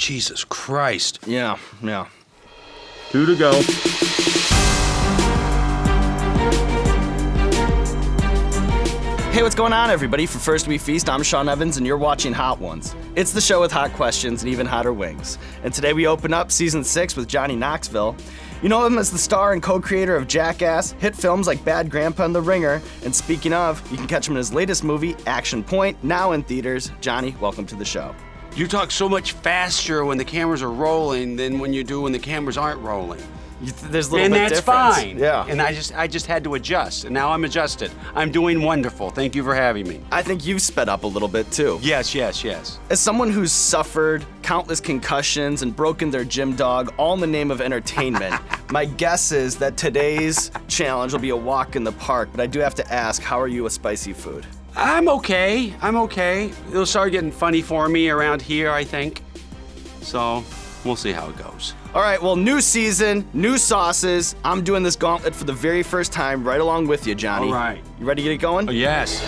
Jesus Christ. Yeah. 2 to go. Hey, what's going on, everybody? For First We Feast, I'm Sean Evans, and you're watching Hot Ones. It's the show with hot questions and even hotter wings. And today we open up Season 6 with Johnny Knoxville. You know him as the star and co-creator of Jackass, hit films like Bad Grandpa and The Ringer, and speaking of, you can catch him in his latest movie, Action Point, now in theaters. Johnny, welcome to the show. You talk so much faster when the cameras are rolling than when you do when the cameras aren't rolling. There's a little bit that's difference. fine. Yeah. And I just had to adjust, and now I'm adjusted. I'm doing wonderful. Thank you for having me. I think you've sped up a little bit, too. Yes. As someone who's suffered countless concussions and broken their gym dog, all in the name of entertainment, my guess is that today's challenge will be a walk in the park, but I do have to ask, how are you with spicy food? I'm okay. It'll start getting funny for me around here, I think. So, we'll see how it goes. All right, well, new season, new sauces. I'm doing this gauntlet for the very first time, right along with you, Johnny. All right. You ready to get it going? Oh, yes.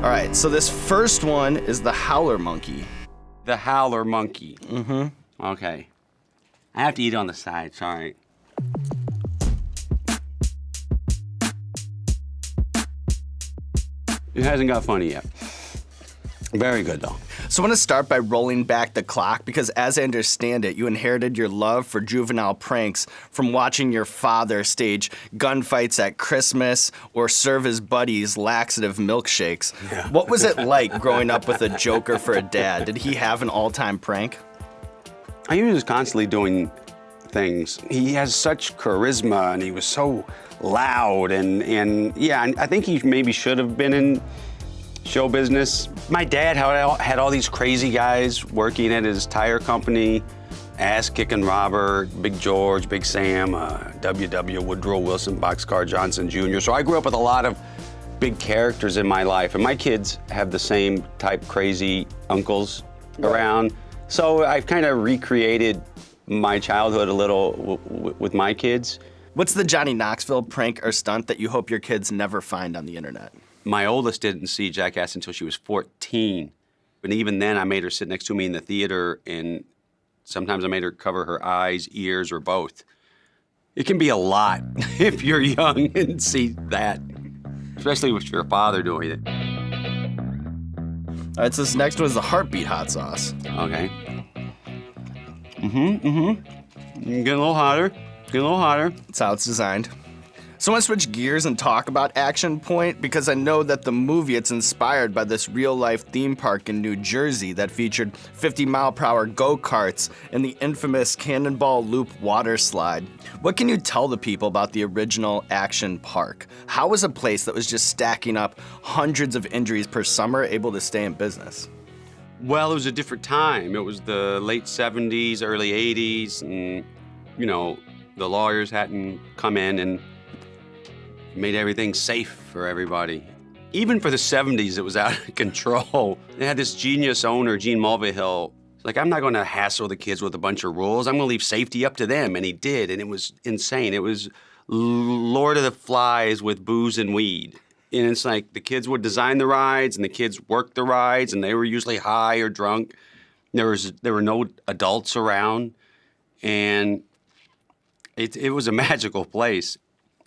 All right, so this first one is the howler monkey. The howler monkey. Mm-hmm. Okay. I have to eat on the side, sorry. It hasn't got funny yet. Very good, though. So I want to start by rolling back the clock because, as I understand it, you inherited your love for juvenile pranks from watching your father stage gunfights at Christmas or serve his buddies laxative milkshakes. Yeah. What was it like growing up with a joker for a dad? Did he have an all-time prank? He was constantly doing things. He has such charisma, and he was so loud, and yeah, I think he maybe should have been in show business. My dad had all these crazy guys working at his tire company, ass-kicking Robert, Big George, Big Sam, W.W. Woodrow Wilson, Boxcar Johnson Jr. So I grew up with a lot of big characters in my life, and my kids have the same type crazy uncles around. So I've kind of recreated my childhood a little with my kids. What's the Johnny Knoxville prank or stunt that you hope your kids never find on the internet? My oldest didn't see Jackass until she was 14. But even then, I made her sit next to me in the theater, and sometimes I made her cover her eyes, ears, or both. It can be a lot if you're young and see that, especially with your father doing it. All right, so this next one is the heartbeat hot sauce. Okay. Getting a little hotter. That's how it's designed. So I want to switch gears and talk about Action Point because I know that the movie, it's inspired by this real-life theme park in New Jersey that featured 50-mile-per-hour go-karts and the infamous Cannonball Loop water slide. What can you tell the people about the original Action Park? How was a place that was just stacking up hundreds of injuries per summer able to stay in business? Well, it was a different time. It was the late 70s, early 80s, and, you know, the lawyers hadn't come in and made everything safe for everybody. Even for the 70s, it was out of control. They had this genius owner, Gene Mulvihill. Like, I'm not gonna hassle the kids with a bunch of rules. I'm gonna leave safety up to them, and he did, and it was insane. It was Lord of the Flies with booze and weed. And it's like the kids would design the rides, and the kids worked the rides, and they were usually high or drunk. There were no adults around, and it was a magical place.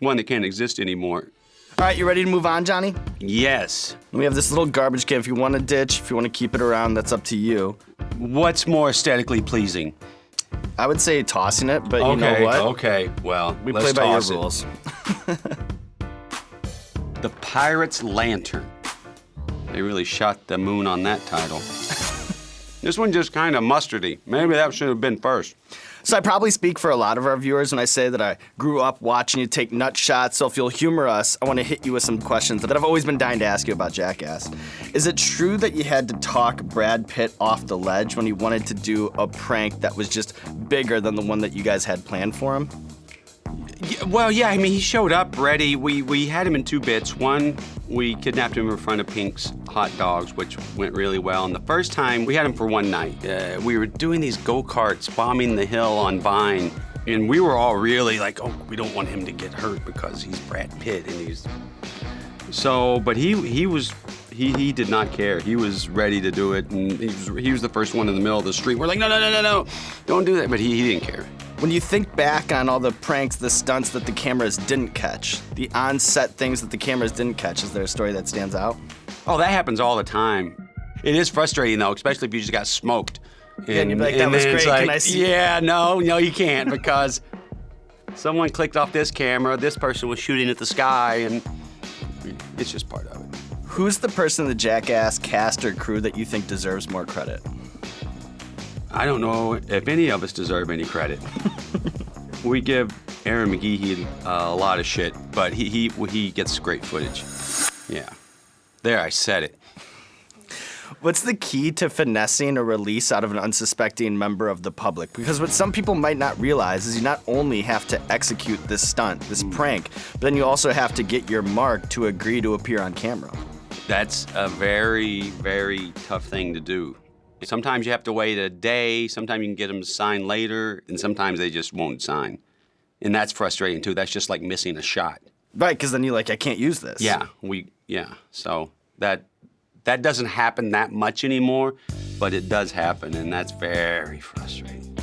One that can't exist anymore. All right, you ready to move on, Johnny? Yes. We have this little garbage can. If you want to ditch, if you want to keep it around, that's up to you. What's more aesthetically pleasing? I would say tossing it, but you know what? Okay, well, We let's play by your toss it. rules. The Pirate's Lantern. They really shot the moon on that title. This one just kind of mustardy. Maybe that should have been first. So I probably speak for a lot of our viewers when I say that I grew up watching you take nut shots, so if you'll humor us, I want to hit you with some questions that I've always been dying to ask you about Jackass. Is it true that you had to talk Brad Pitt off the ledge when he wanted to do a prank that was just bigger than the one that you guys had planned for him? Well, yeah, I mean, he showed up ready. We had him in two bits. One, we kidnapped him in front of Pink's Hot Dogs, which went really well. And the first time, we had him for one night. We were doing these go-karts, bombing the hill on Vine, And we were all really like, oh, we don't want him to get hurt because he's Brad Pitt and he's... So, but he did not care. He was ready to do it, and he was the first one in the middle of the street. We're like, no, don't do that. But he didn't care. When you think back on all the pranks, the stunts that the cameras didn't catch, the on-set things that the cameras didn't catch, is there a story that stands out? Oh, that happens all the time. It is frustrating, though, especially if you just got smoked. And you'd be like, that was great, like, can I see? Yeah, no, you can't, because someone clicked off this camera, this person was shooting at the sky, and it's just part of it. Who's the person in the Jackass cast or crew that you think deserves more credit? I don't know if any of us deserve any credit. We give Aaron McGehee a lot of shit, but he gets great footage. Yeah. There, I said it. What's the key to finessing a release out of an unsuspecting member of the public? Because what some people might not realize is you not only have to execute this stunt, this prank, but then you also have to get your mark to agree to appear on camera. That's a very, very tough thing to do. Sometimes you have to wait a day, sometimes you can get them to sign later, and sometimes they just won't sign. And that's frustrating too. That's just like missing a shot. Right, because then you're like, I can't use this. Yeah. So that doesn't happen that much anymore, but it does happen, and that's very frustrating.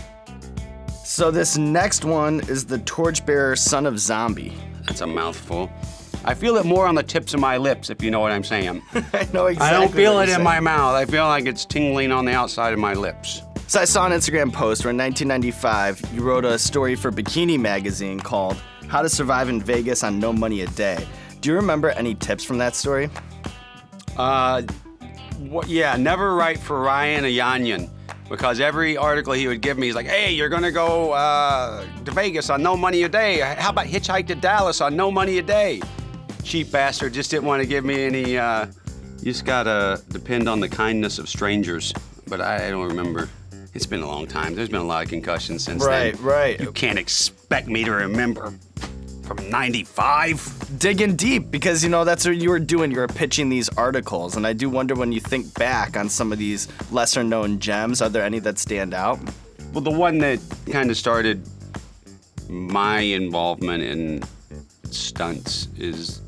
So this next one is the Torchbearer Son of Zombie. That's a mouthful. I feel it more on the tips of my lips, if you know what I'm saying. I know exactly. I don't feel what it you're in my saying. mouth. I feel like it's tingling on the outside of my lips. So I saw an Instagram post where in 1995, you wrote a story for Bikini Magazine called How to Survive in Vegas on No Money a Day. Do you remember any tips from that story? Yeah, never write for Ryan Ayanyan, because every article he would give me, he's like, hey, you're gonna go to Vegas on no money a day. How about hitchhike to Dallas on no money a day? Cheap bastard, just didn't want to give me any, you just gotta depend on the kindness of strangers. But I don't remember. It's been a long time. There's been a lot of concussions since then. Right. You can't expect me to remember from 95. Digging deep, because, that's what you were doing. You were pitching these articles, and I do wonder when you think back on some of these lesser-known gems, are there any that stand out? Well, the one that kind of started my involvement in stunts is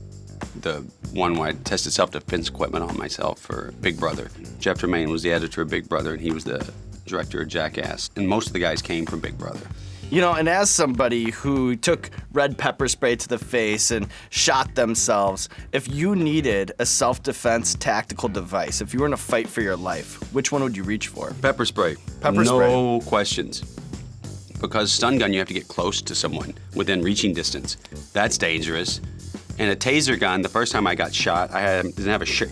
the one where I tested self-defense equipment on myself for Big Brother. Jeff Tremaine was the editor of Big Brother, and he was the director of Jackass. And most of the guys came from Big Brother. And as somebody who took red pepper spray to the face and shot themselves, if you needed a self-defense tactical device, if you were in a fight for your life, which one would you reach for? Pepper spray. Pepper spray. No questions. Because stun gun, you have to get close to someone within reaching distance. That's dangerous. And a taser gun, the first time I got shot, I didn't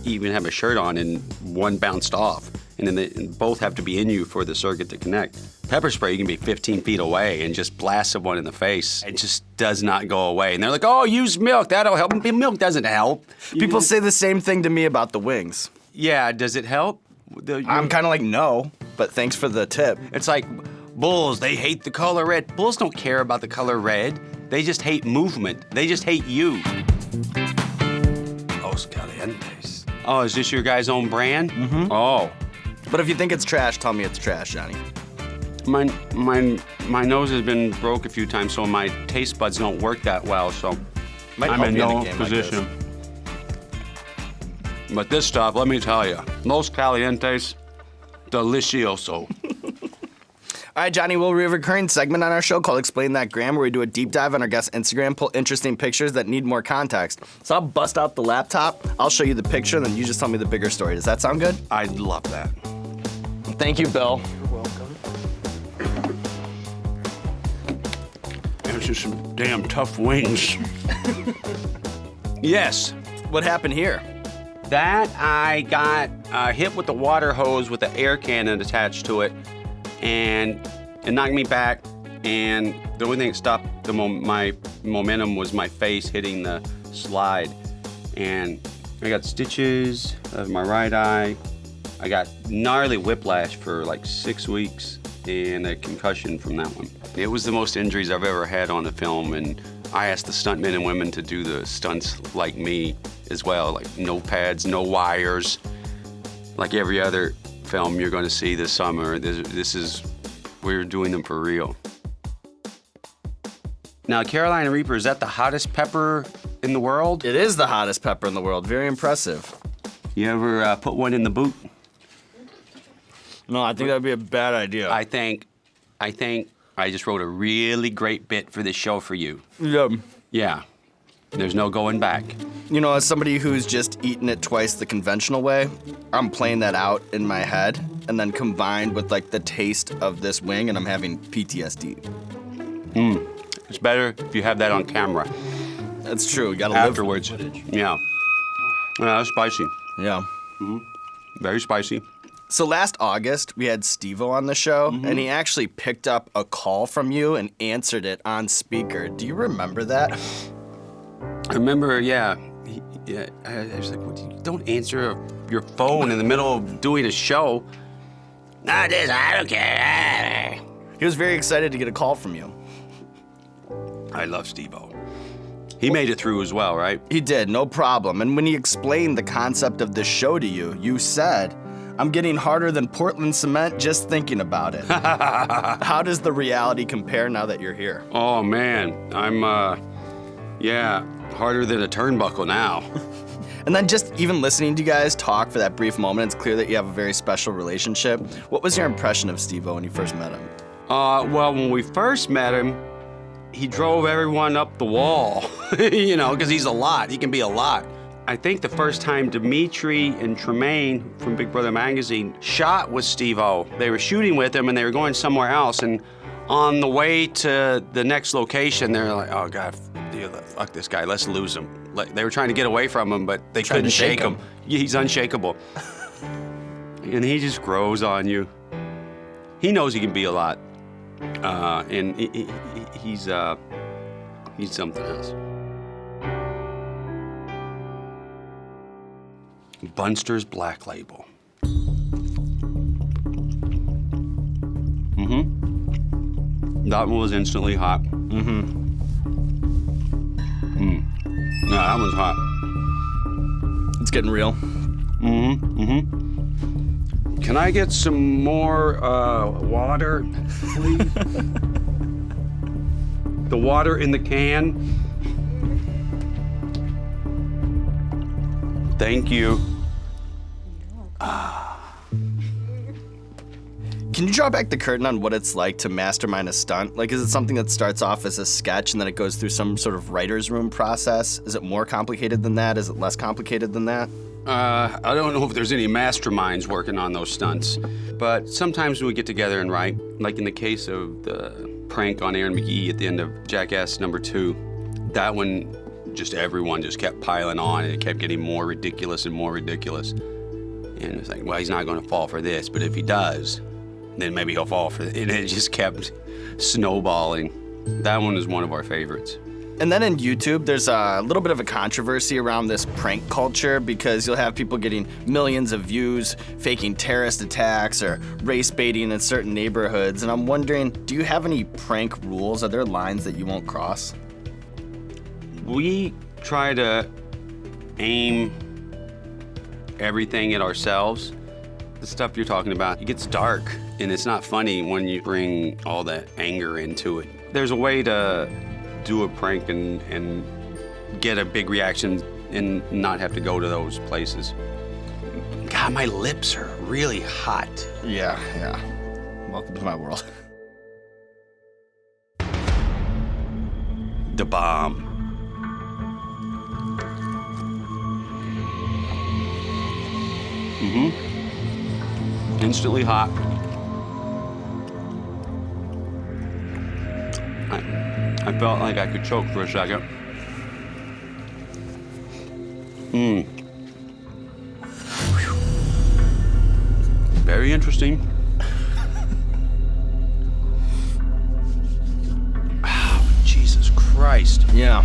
even have a shirt on, and one bounced off. And then they both have to be in you for the circuit to connect. Pepper spray, you can be 15 feet away and just blast someone in the face. It just does not go away. And they're like, oh, use milk, that'll help. Milk doesn't help. People say the same thing to me about the wings. Yeah, does it help? I'm kind of like, no, but thanks for the tip. It's like, bulls, they hate the color red. Bulls don't care about the color red. They just hate movement. They just hate you. Los Calientes. Oh, is this your guys' own brand? Mm-hmm. Oh. But if you think it's trash, tell me it's trash, Johnny. My nose has been broke a few times, so my taste buds don't work that well, so I'm in no position. But this stuff, let me tell you, Los Calientes, delicioso. All right, Johnny, we'll have a recurring segment on our show called Explain That Gram, where we do a deep dive on our guest's Instagram, pull interesting pictures that need more context. So I'll bust out the laptop, I'll show you the picture, and then you just tell me the bigger story. Does that sound good? I'd love that. Thank you, Bill. You're welcome. Those are some damn tough wings. Yes. What happened here? That I got hit with the water hose with the air cannon attached to it, and it knocked me back, and the only thing that stopped my momentum was my face hitting the slide. And I got stitches of my right eye. I got gnarly whiplash for like 6 weeks and a concussion from that one. It was the most injuries I've ever had on the film, and I asked the stuntmen and women to do the stunts like me as well, like no pads, no wires. Like every other film you're going to see this summer, we're doing them for real. Now, Carolina Reaper, is that the hottest pepper in the world? It is the hottest pepper in the world. Very impressive. You ever put one in the boot? No, I think that would be a bad idea. I think I just wrote a really great bit for this show for you. Yeah. Yeah. There's no going back. You know, as somebody who's just eaten it twice the conventional way, I'm playing that out in my head, and then combined with like the taste of this wing, and I'm having PTSD. It's better if you have that on camera. That's true. You gotta live Afterwards. Yeah. That's spicy. Yeah. Very spicy. So last August, we had Steve-O on the show, and he actually picked up a call from you and answered it on speaker. Do you remember that? I remember, yeah. I was like, don't answer your phone in the middle of doing a show. Not this, I don't care. He was very excited to get a call from you. I love Steve-O. He made it through as well, right? He did, no problem. And when he explained the concept of this show to you, you said, I'm getting harder than Portland cement just thinking about it. How does the reality compare now that you're here? Oh, man. I'm, harder than a turnbuckle now. And then just even listening to you guys talk for that brief moment, it's clear that you have a very special relationship. What was your impression of Steve-O when you first met him? Well, when we first met him, he drove everyone up the wall, you know, because he's a lot. He can be a lot. I think the first time Dimitri and Tremaine from Big Brother Magazine shot with Steve-O, they were shooting with him and they were going somewhere else. And on the way to the next location, they're like, oh, God, fuck this guy, let's lose him. They were trying to get away from him, but they couldn't shake him. He's unshakable. And he just grows on you. He knows he can be a lot. And he's something else. Bunster's Black Label. That one was instantly hot. No, that one's hot. It's getting real. Can I get some more water, please? The water in the can. Thank you. Can you draw back the curtain on what it's like to mastermind a stunt? Like, is it something that starts off as a sketch and then it goes through some sort of writer's room process? Is it more complicated than that? Is it less complicated than that? I don't know if there's any masterminds working on those stunts, but sometimes we get together and write, like in the case of the prank on Aaron McGee at the end of Jackass #2. That one, everyone just kept piling on, and it kept getting more ridiculous and more ridiculous. And it's like, well, he's not going to fall for this, but if he does, then maybe he'll fall for it. And it just kept snowballing. That one is one of our favorites. And then in YouTube, there's a little bit of a controversy around this prank culture because you'll have people getting millions of views, faking terrorist attacks or race baiting in certain neighborhoods. And I'm wondering, do you have any prank rules? Are there lines that you won't cross? We try to aim everything at ourselves. The stuff you're talking about, it gets dark, and it's not funny when you bring all that anger into it. There's a way to do a prank and get a big reaction and not have to go to those places. God, my lips are really hot. Yeah. Welcome to my world. The bomb. Instantly hot. I felt like I could choke for a second. Very interesting. Oh, Jesus Christ. Yeah.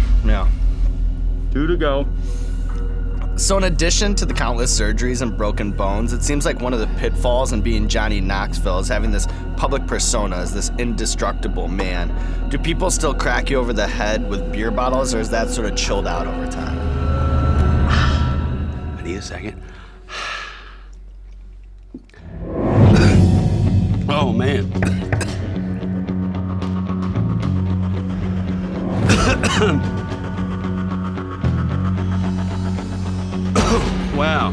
2 to go. So in addition to the countless surgeries and broken bones, it seems like one of the pitfalls in being Johnny Knoxville is having this public persona as this indestructible man. Do people still crack you over the head with beer bottles, or is that sort of chilled out over time? I need a second. Oh, man. Wow.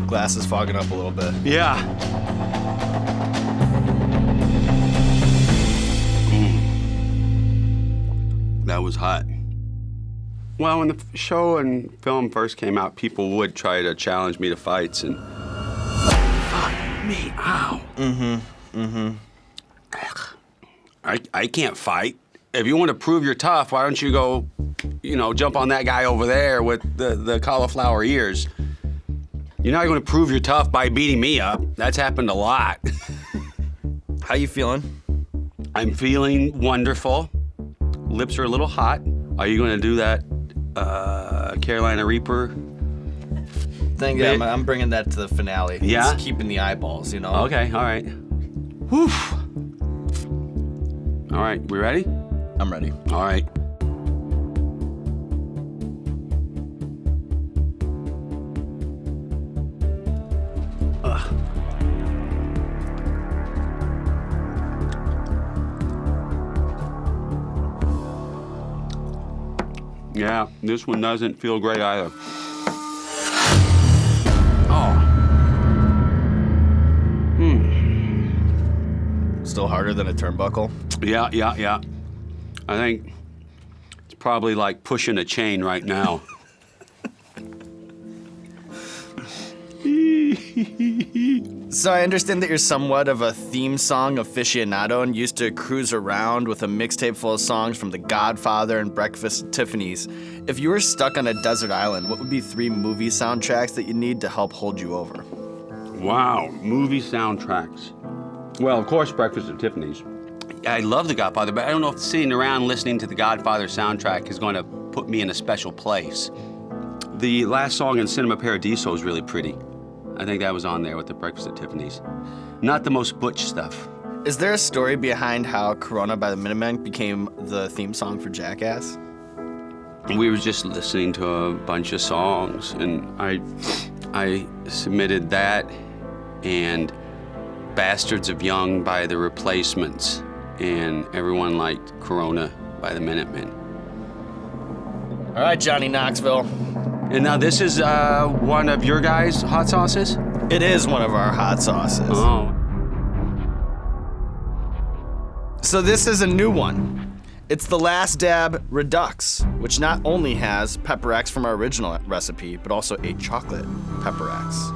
Glass is fogging up a little bit. Yeah. That was hot. Well, when the show and film first came out, people would try to challenge me to fights and... Fuck me, ow. I can't fight. If you want to prove you're tough, why don't you go, jump on that guy over there with the cauliflower ears? You're not going to prove you're tough by beating me up. That's happened a lot. How you feeling? I'm feeling wonderful. Lips are a little hot. Are you going to do that Carolina Reaper? Yeah, I'm bringing that to the finale. Yeah? It's keeping the eyeballs, Okay, all right. Whew. All right, we ready? I'm ready. All right. Yeah, this one doesn't feel great either. Oh. Still harder than a turnbuckle? Yeah. I think it's probably like pushing a chain right now. So I understand that you're somewhat of a theme song aficionado and used to cruise around with a mixtape full of songs from The Godfather and Breakfast at Tiffany's. If you were stuck on a desert island, what would be 3 movie soundtracks that you need to help hold you over? Wow, movie soundtracks. Well, of course, Breakfast at Tiffany's. I love The Godfather, but I don't know if sitting around listening to The Godfather soundtrack is going to put me in a special place. The last song in Cinema Paradiso is really pretty. I think that was on there with the Breakfast at Tiffany's. Not the most butch stuff. Is there a story behind how Corona by the Minutemen became the theme song for Jackass? We were just listening to a bunch of songs, and I submitted that and Bastards of Young by the Replacements, and everyone liked Corona by the Minutemen. All right, Johnny Knoxville. And now this is one of your guys' hot sauces? It is one of our hot sauces. Oh. So this is a new one. It's the Last Dab Redux, which not only has Pepper X from our original recipe, but also a chocolate Pepper X.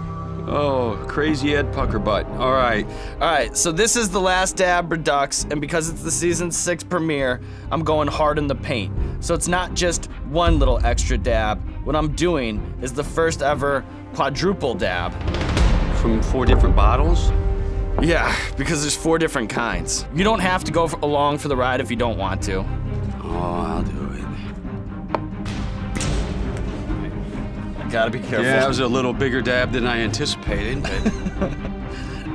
Oh, crazy Ed Puckerbutt. All right. All right, so this is the Last Dab Redux, and because it's the season 6 premiere, I'm going hard in the paint. So it's not just one little extra dab. What I'm doing is the first ever quadruple dab. From 4 different bottles? Yeah, because there's 4 different kinds. You don't have to go along for the ride if you don't want to. Oh, I'll do it. Gotta be careful. Yeah, it was a little bigger dab than I anticipated, but...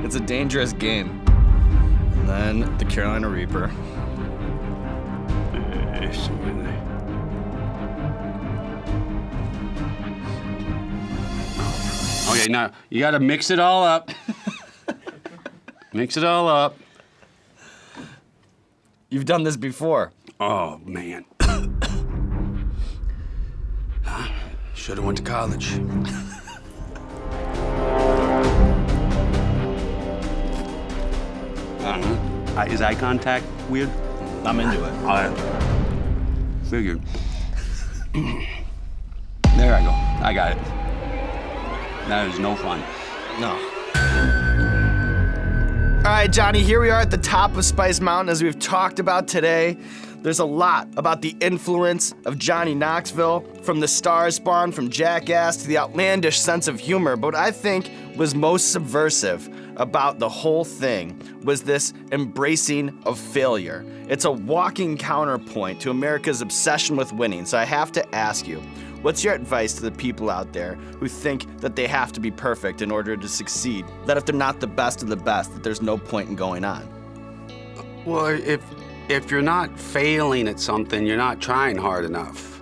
It's a dangerous game. And then the Carolina Reaper. Okay, now you gotta mix it all up. Mix it all up. You've done this before. Oh, man. Should have went to college. Is eye contact weird? I'm into it. All right. Figured. There I go. I got it. That is no fun. No. All right, Johnny, here we are at the top of Spice Mountain as we've talked about today. There's a lot about the influence of Johnny Knoxville, from the star spawn from Jackass to the outlandish sense of humor, but what I think was most subversive about the whole thing was this embracing of failure. It's a walking counterpoint to America's obsession with winning, so I have to ask you, what's your advice to the people out there who think that they have to be perfect in order to succeed? That if they're not the best of the best, that there's no point in going on? Well, if you're not failing at something, you're not trying hard enough.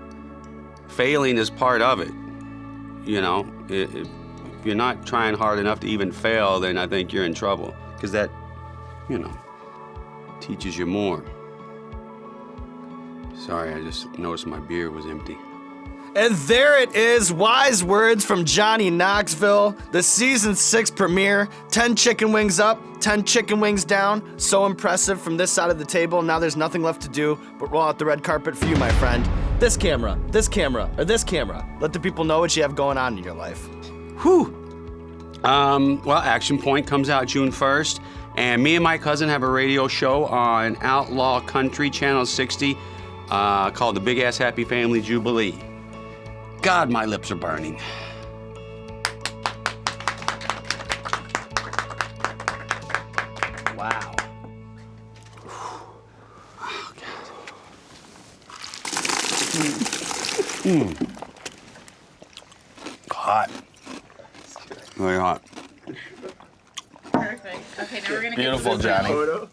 Failing is part of it. If you're not trying hard enough to even fail, then I think you're in trouble. Because that, teaches you more. Sorry, I just noticed my beer was empty. And there it is, wise words from Johnny Knoxville, the season 6 premiere. 10 chicken wings up, 10 chicken wings down. So impressive from this side of the table. Now there's nothing left to do but roll out the red carpet for you, my friend. This camera, or this camera. Let the people know what you have going on in your life. Whew. Well, Action Point comes out June 1st, and me and my cousin have a radio show on Outlaw Country, Channel 60, called the Big Ass Happy Family Jubilee. God, my lips are burning. Wow. Oh, God. Hot. Very hot. Perfect. Okay, now we're gonna Beautiful, get Johnny.